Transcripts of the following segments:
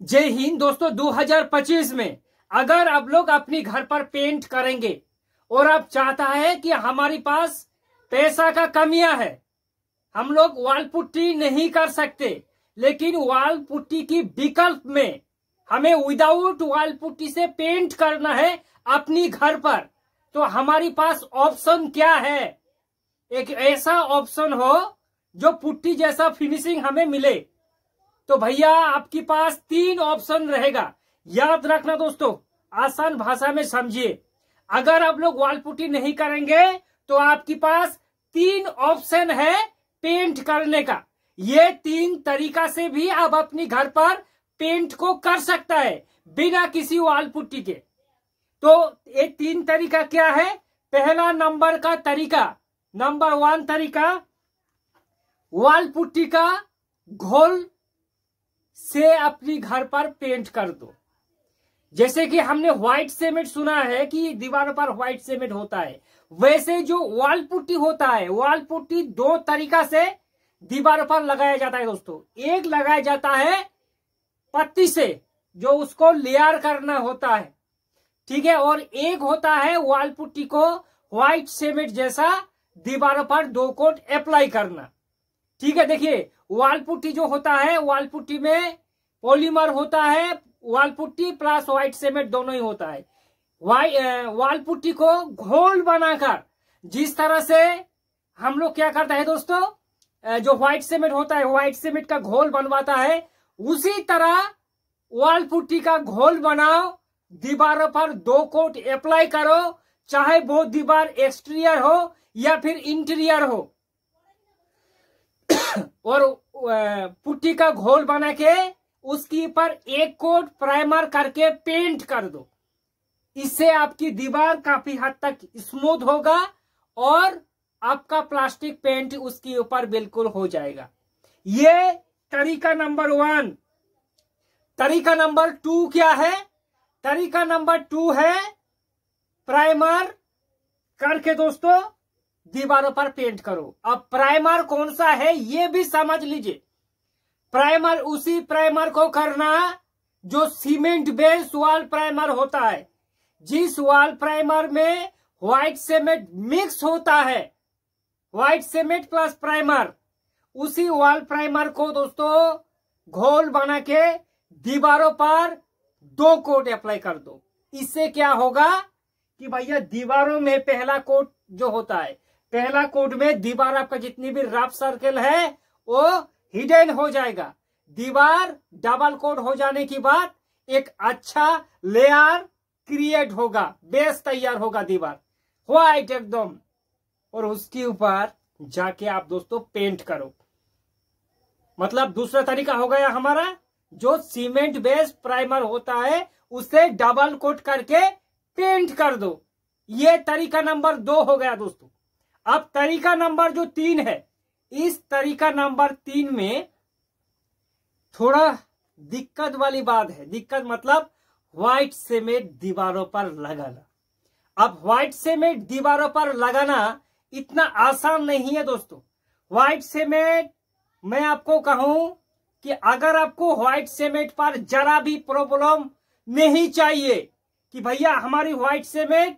जय हिंद दोस्तों। 2025 में अगर आप लोग अपनी घर पर पेंट करेंगे और आप चाहता है कि हमारे पास पैसा का कमियां है, हम लोग वॉल पुट्टी नहीं कर सकते, लेकिन वॉल पुट्टी की विकल्प में हमें विदाउट वॉल पुट्टी से पेंट करना है अपनी घर पर, तो हमारे पास ऑप्शन क्या है? एक ऐसा ऑप्शन हो जो पुट्टी जैसा फिनिशिंग हमें मिले। तो भैया आपके पास 3 ऑप्शन रहेगा। याद रखना दोस्तों, आसान भाषा में समझिए। अगर आप लोग वॉल पुट्टी नहीं करेंगे तो आपके पास 3 ऑप्शन है पेंट करने का। ये 3 तरीका से भी आप अपनी घर पर पेंट को कर सकता है बिना किसी वॉल पुट्टी के। तो ये 3 तरीका क्या है? पहला नंबर का तरीका, नंबर 1 तरीका, वॉल पुट्टी का घोल से अपनी घर पर पेंट कर दो। जैसे कि हमने व्हाइट सीमेंट सुना है कि दीवारों पर व्हाइट सीमेंट होता है, वैसे जो वॉल पुट्टी होता है, वॉल पुट्टी 2 तरीका से दीवारों पर लगाया जाता है दोस्तों। एक लगाया जाता है पत्ती से, जो उसको लेयर करना होता है, ठीक है, और एक होता है वॉल पुट्टी को व्हाइट सीमेंट जैसा दीवारों पर 2 कोट अप्लाई करना। ठीक है, देखिए वॉल पुट्टी जो होता है, वॉल पुट्टी में पॉलीमर होता है, wall putty plus white cement दोनों ही होता है। वॉल पुट्टी को घोल बनाकर, जिस तरह से हम लोग क्या करता है दोस्तों, जो व्हाइट सीमेंट होता है, व्हाइट सीमेंट का घोल बनवाता है, उसी तरह वॉल पुट्टी का घोल बनाओ, दीवारों पर 2 कोट अप्लाई करो, चाहे वो दीवार एक्सटीरियर हो या फिर इंटीरियर हो, और पुट्टी का घोल बना के उसके ऊपर 1 कोट प्राइमर करके पेंट कर दो। इससे आपकी दीवार काफी हद तक स्मूथ होगा और आपका प्लास्टिक पेंट उसके ऊपर बिल्कुल हो जाएगा। ये तरीका नंबर 1। तरीका नंबर 2 क्या है? तरीका नंबर 2 है प्राइमर करके दोस्तों दीवारों पर पेंट करो। अब प्राइमर कौन सा है ये भी समझ लीजिए। प्राइमर उसी प्राइमर को करना जो सीमेंट बेस्ड वॉल प्राइमर होता है। जिस वॉल प्राइमर में व्हाइट सीमेंट मिक्स होता है, व्हाइट सीमेंट प्लस प्राइमर, उसी वॉल प्राइमर को दोस्तों घोल बना के दीवारों पर 2 कोट अप्लाई कर दो। इससे क्या होगा कि भैया दीवारों में पहला कोट जो होता है, पहला कोट में दीवार आपका जितनी भी रफ सर्कल है वो हिडन हो जाएगा। दीवार डबल कोट हो जाने के बाद एक अच्छा लेयर क्रिएट होगा, बेस तैयार होगा दीवार व्हाइट एकदम, और उसके ऊपर जाके आप दोस्तों पेंट करो। मतलब दूसरा तरीका हो गया हमारा, जो सीमेंट बेस्ड प्राइमर होता है उसे डबल कोट करके पेंट कर दो। ये तरीका नंबर 2 हो गया दोस्तों। अब तरीका नंबर जो 3 है, इस तरीका नंबर 3 में थोड़ा दिक्कत वाली बात है। दिक्कत मतलब व्हाइट सीमेंट दीवारों पर लगाना। अब व्हाइट सीमेंट दीवारों पर लगाना इतना आसान नहीं है दोस्तों। व्हाइट सीमेंट, मैं आपको कहूं कि अगर आपको व्हाइट सीमेंट पर जरा भी प्रॉब्लम नहीं चाहिए कि भैया हमारी व्हाइट सीमेंट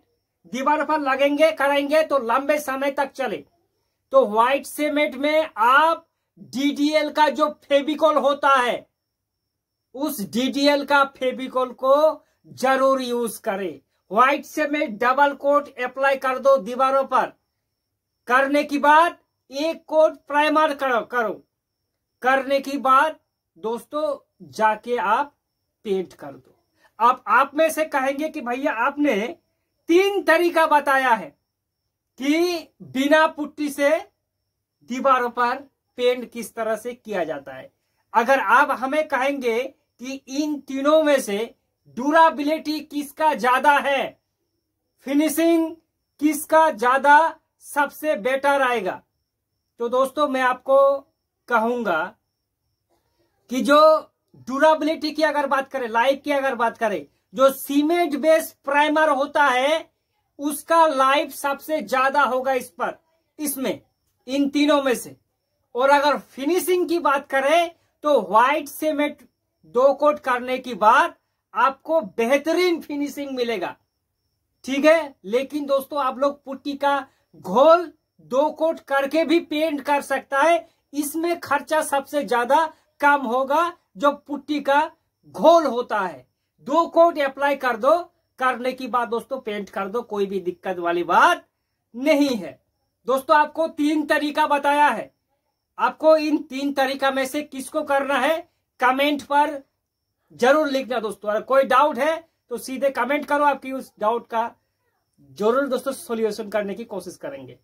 दीवार पर लगेंगे करेंगे तो लंबे समय तक चले, तो व्हाइट सीमेंट में आप डीडीएल का जो फेविकोल होता है, उस डीडीएल का फेविकोल को जरूर यूज करें। White cement double coat apply कर दो दीवारों पर, करने की बाद 1 कोट प्राइमर करो, करने की बाद दोस्तों जाके आप पेंट कर दो। अब आप में से कहेंगे कि भैया आपने 3 तरीका बताया है कि बिना पुट्टी से दीवारों पर पेंट किस तरह से किया जाता है। अगर आप हमें कहेंगे कि इन तीनों में से ड्यूरेबिलिटी किसका ज्यादा है, फिनिशिंग किसका ज्यादा सबसे बेटर आएगा, तो दोस्तों मैं आपको कहूंगा कि जो ड्यूरेबिलिटी की अगर बात करें, लाइफ की अगर बात करें, जो सीमेंट बेस्ड प्राइमर होता है उसका लाइफ सबसे ज्यादा होगा इसमें इन तीनों में से। और अगर फिनिशिंग की बात करें तो व्हाइट सीमेंट 2 कोट करने के बाद आपको बेहतरीन फिनिशिंग मिलेगा। ठीक है, लेकिन दोस्तों आप लोग पुट्टी का घोल 2 कोट करके भी पेंट कर सकता है। इसमें खर्चा सबसे ज्यादा कम होगा जो पुट्टी का घोल होता है। 2 कोट अप्लाई कर दो, करने की बाद दोस्तों पेंट कर दो, कोई भी दिक्कत वाली बात नहीं है। दोस्तों आपको 3 तरीका बताया है, आपको इन 3 तरीका में से किसको करना है कमेंट पर जरूर लिखना दोस्तों। अगर कोई डाउट है तो सीधे कमेंट करो, आपकी उस डाउट का जरूर दोस्तों सॉल्यूशन करने की कोशिश करेंगे।